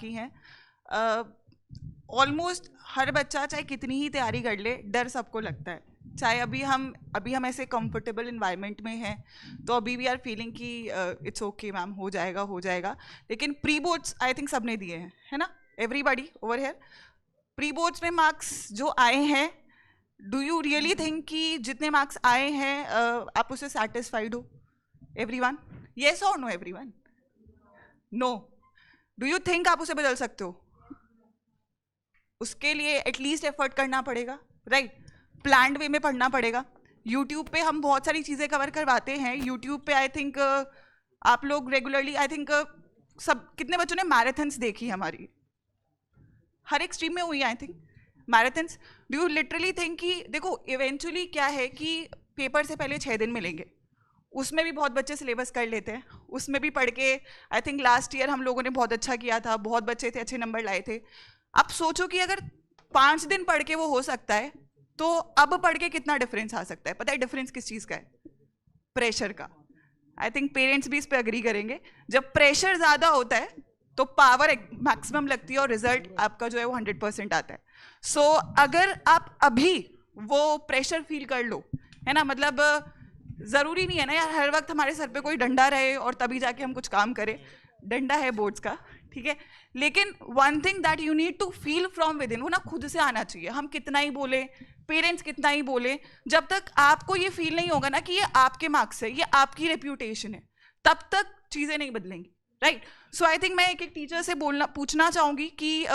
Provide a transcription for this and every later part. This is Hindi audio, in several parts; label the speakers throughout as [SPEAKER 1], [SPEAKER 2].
[SPEAKER 1] की हैं। ऑलमोस्ट हर बच्चा चाहे कितनी ही तैयारी कर ले, डर सबको लगता है। चाहे अभी हम ऐसे कंफर्टेबल इन्वायरमेंट में हैं तो अभी वी आर फीलिंग कि इट्स ओके मैम, हो जाएगा। लेकिन प्री बोर्ड्स आई थिंक सबने दिए हैं, है ना, everybody over here. Pre boards में मार्क्स जो आए हैं, डू यू रियली थिंक कि जितने मार्क्स आए हैं आप उससे सेटिस्फाइड हो? एवरीवन, येस और no? Everyone, no. Do you think आप उसे बदल सकते हो? उसके लिए एटलीस्ट एफर्ट करना पड़ेगा, राइट? प्लान्ड वे में पढ़ना पड़ेगा। यूट्यूब पे हम बहुत सारी चीज़ें कवर करवाते हैं। यूट्यूब पे आई थिंक आप लोग रेगुलरली, आई थिंक सब कितने बच्चों ने मैराथन्स देखी हमारी? हर एक स्ट्रीम में हुई I think marathons. Do you literally think कि देखो इवेंचुअली क्या है कि पेपर से पहले 6 दिन मिलेंगे, उसमें भी बहुत बच्चे सिलेबस कर लेते हैं, उसमें भी पढ़ के आई थिंक लास्ट ईयर हम लोगों ने बहुत अच्छा किया था, बहुत बच्चे थे अच्छे नंबर लाए थे। अब सोचो कि अगर 5 दिन पढ़ के वो हो सकता है तो अब पढ़ के कितना डिफरेंस आ सकता है? पता है डिफरेंस किस चीज़ का है? प्रेशर का। आई थिंक पेरेंट्स भी इस पे अग्री करेंगे। जब प्रेशर ज़्यादा होता है तो पावर मैक्सिमम लगती है और रिजल्ट आपका जो है वो 100% आता है। सो अगर आप अभी वो प्रेशर फील कर लो, है ना, मतलब ज़रूरी नहीं है ना यार हर वक्त हमारे सर पे कोई डंडा रहे और तभी जाके हम कुछ काम करें। डंडा है बोर्ड्स का, ठीक है, लेकिन one thing that you need to feel from within, वो ना खुद से आना चाहिए। हम कितना ही बोले, पेरेंट्स कितना ही बोले, जब तक आपको ये फील नहीं होगा ना कि ये आपके मार्क्स है, ये आपकी रेप्यूटेशन है, तब तक चीज़ें नहीं बदलेंगी, राइट? सो आई थिंक मैं एक टीचर से पूछना चाहूँगी कि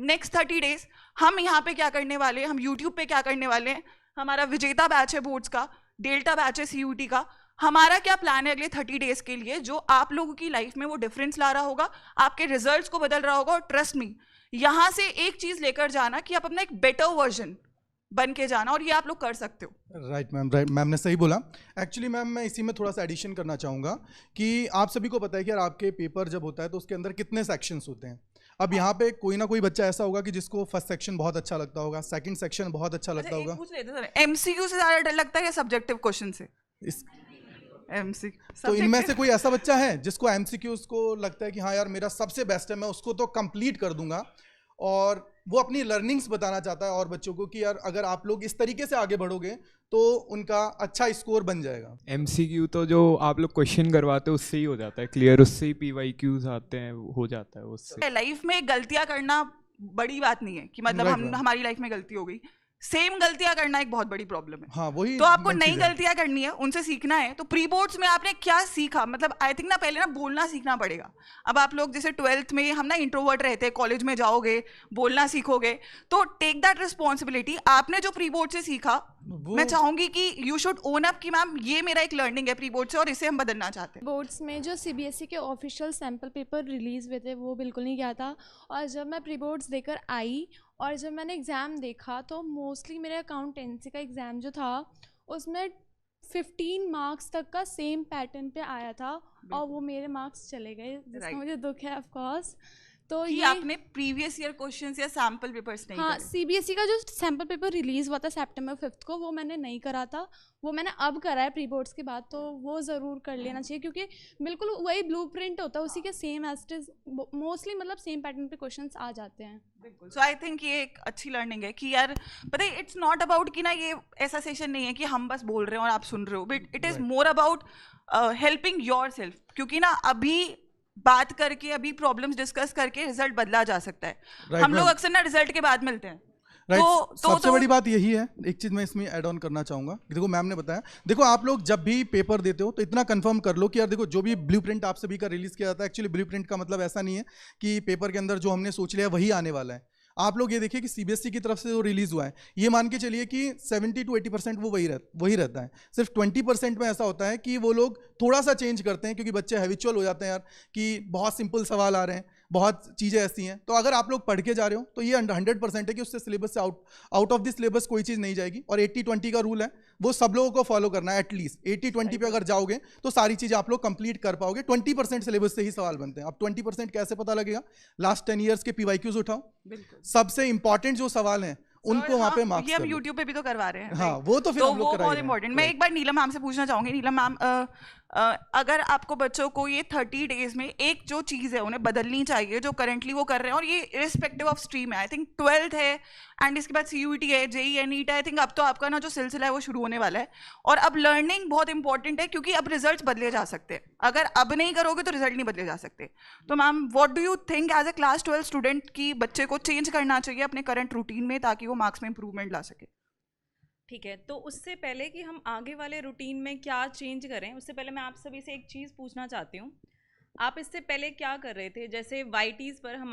[SPEAKER 1] नेक्स्ट 30 डेज हम यहाँ पे क्या करने वाले हैं, हम यूट्यूब पे क्या करने वाले हैं। हमारा विजेता बैच है बोर्ड्स का, डेल्टा बैच है CUT का। हमारा क्या प्लान है अगले 30 डेज के लिए जो आप लोगों की लाइफ में वो डिफरेंस ला रहा होगा, आपके रिजल्ट्स को बदल रहा होगा। और ट्रस्ट मी, यहाँ से एक चीज लेकर जाना कि आप अपना एक बेटर वर्जन बन के जाना, और ये आप लोग कर सकते हो।
[SPEAKER 2] राइट मैम, राइट मैम ने सही बोला। एक्चुअली मैम मैं इसी में थोड़ा सा एडिशन करना चाहूँगा कि आप सभी को पता है कि यार आपके पेपर जब होता है तो उसके अंदर कितने सेक्शंस होते हैं। अब यहाँ पे कोई ना कोई बच्चा ऐसा होगा कि जिसको फर्स्ट सेक्शन बहुत अच्छा लगता होगा, सेकंड सेक्शन बहुत अच्छा लगता होगा।
[SPEAKER 1] पूछ लेते सर, MCQ से ज़्यादा डर लगता है या सब्जेक्टिव क्वेश्चन से?
[SPEAKER 2] तो इनमें से कोई ऐसा बच्चा है जिसको MCQs को लगता है कि हाँ यार मेरा सबसे बेस्ट है, मैं उसको तो कंप्लीट कर दूंगा, और वो अपनी लर्निंग्स बताना चाहता है और बच्चों को कि यार अगर आप लोग इस तरीके से आगे बढ़ोगे तो उनका अच्छा स्कोर बन जाएगा।
[SPEAKER 3] MCQ तो जो आप लोग क्वेश्चन करवाते हो उससे ही हो जाता है क्लियर, उससे ही PYQs आते हैं, हो जाता है उससे।
[SPEAKER 1] लाइफ में गलतियां करना बड़ी बात नहीं है कि मतलब हमारी लाइफ में गलती हो गई। सेम गलतियां करना एक बहुत बड़ी प्रॉब्लम है।
[SPEAKER 2] हाँ, वही
[SPEAKER 1] तो आपको नई गलतियां करनी है, उनसे सीखना है। तो प्री बोर्ड्स में आपने क्या सीखा? मतलब आई थिंक ना पहले ना बोलना सीखना पड़ेगा। अब आप लोग जैसे 12th में हम ना इंट्रोवर्ट रहते हैं, कॉलेज में जाओगे बोलना सीखोगे, तो टेक दैट रिस्पॉन्सिबिलिटी। आपने जो प्री बोर्ड से सीखा, मैं चाहूंगी कि यू शुड ओन अप कि मैम ये मेरा एक लर्निंग है प्री बोर्ड से और इसे हम बदलना चाहते हैं।
[SPEAKER 4] बोर्ड्स में जो CBSE के ऑफिशियल सैम्पल पेपर रिलीज़ हुए थे वो बिल्कुल नहीं किया था। और जब मैं प्री बोर्ड्स देकर आई और जब मैंने एग्ज़ाम देखा तो मोस्टली मेरे अकाउंटेंसी का एग्ज़ाम जो था उसमें 15 मार्क्स तक का सेम पैटर्न पे आया था और वो मेरे मार्क्स चले गए, जिसका मुझे दुख है ऑफ कोर्स। तो
[SPEAKER 1] ये आपने प्रीवियस ईयर क्वेश्चंस या सैंपल पेपर्स नहीं
[SPEAKER 4] हाँ, CBSE का जो सैंपल पेपर रिलीज हुआ था सितंबर 5 को, वो मैंने नहीं करा था, वो मैंने अब करा है प्री बोर्ड्स के बाद। तो वो ज़रूर कर लेना चाहिए क्योंकि बिल्कुल वही ब्लूप्रिंट होता है, उसी के same as it is mostly मतलब सेम पैटर्न पे क्वेश्चंस आ जाते हैं।
[SPEAKER 1] बिल्कुल। सो आई थिंक ये एक अच्छी लर्निंग है कि यार पता है इट्स नॉट अबाउट कि ना ये ऐसा सेशन नहीं है कि हम बस बोल रहे हैं और आप सुन रहे हो, but it is more about helping your self. क्योंकि ना अभी बात करके, अभी प्रॉब्लम्स डिस्कस करके रिजल्ट बदला जा सकता है। हम लोग अक्सर ना रिजल्ट के बाद मिलते हैं।
[SPEAKER 2] तो सबसे बड़ी बात यही है, एक चीज मैं इसमें ऐड ऑन करना चाहूंगा। देखो मैम ने बताया, देखो आप लोग जब भी पेपर देते हो तो इतना कंफर्म कर लो कि यार देखो जो भी ब्लूप्रिंट आप सभी का रिलीज किया जाता है, एक्चुअली ब्लूप्रिंट का मतलब ऐसा नहीं है कि पेपर के अंदर जो हमने सोच लिया वही आने वाला है। आप लोग ये देखिए कि CBSE की तरफ से जो रिलीज हुआ है, ये मान के चलिए कि 70 to 80% वो वही रहता है। सिर्फ 20% में ऐसा होता है कि वो लोग थोड़ा सा चेंज करते हैं क्योंकि बच्चे हैबिचुअल हो जाते हैं यार कि बहुत सिंपल सवाल आ रहे हैं, बहुत चीज़ें ऐसी हैं। तो अगर आप लोग पढ़ के जा रहे हो तो ये 100% है कि उससे सिलेबस से आउट ऑफ द सिलेबस कोई चीज़ नहीं जाएगी। और 80-20 का रूल है, वो सब लोगों को फॉलो करना है। एटलीस्ट 80-20 पे अगर जाओगे तो सारी चीज़ें आप लोग कंप्लीट कर पाओगे। 20% सिलेबस से ही सवाल बनते हैं। अब 20% कैसे पता लगेगा? लास्ट 10 ईयर्स के PYQs उठाओ, सबसे इंपॉर्टेंट जो सवाल हैं उनको वहाँ पे मार्क्स।
[SPEAKER 1] ये हम YouTube पे भी तो करवा रहे हैं।
[SPEAKER 2] हाँ, वो तो फिर हम लोग
[SPEAKER 1] बहुत इंपॉर्टेंट। मैं एक बार नीलम मैम से पूछना चाहूंगी। नीलम मैम, अगर आपको बच्चों को ये 30 डेज में एक जो चीज़ है उन्हें बदलनी चाहिए जो करेंटली वो कर रहे हैं, और ये इरिस्पेक्टिव ऑफ स्ट्रीम है, आई थिंक 12th है एंड इसके बाद CUET है, JEE है, नीट है, आई थिंक अब तो आपका ना जो सिलसिला है वो शुरू होने वाला है, और अब लर्निंग बहुत इंपॉर्टेंट है क्योंकि अब रिजल्ट बदले जा सकते हैं, अगर अब नहीं करोगे तो रिजल्ट नहीं बदले जा सकते। तो ma'am what do you think as a class 12 student की बच्चे को चेंज करना चाहिए अपने करंट रूटीन में ताकि वो मार्क्स में इंप्रूवमेंट ला सके?
[SPEAKER 5] ठीक है, तो उससे पहले कि हम आगे वाले रूटीन में क्या चेंज करें, उससे पहले मैं आप सभी से एक चीज़ पूछना चाहती हूँ। आप इससे पहले क्या कर रहे थे? जैसे YTs पर हमारे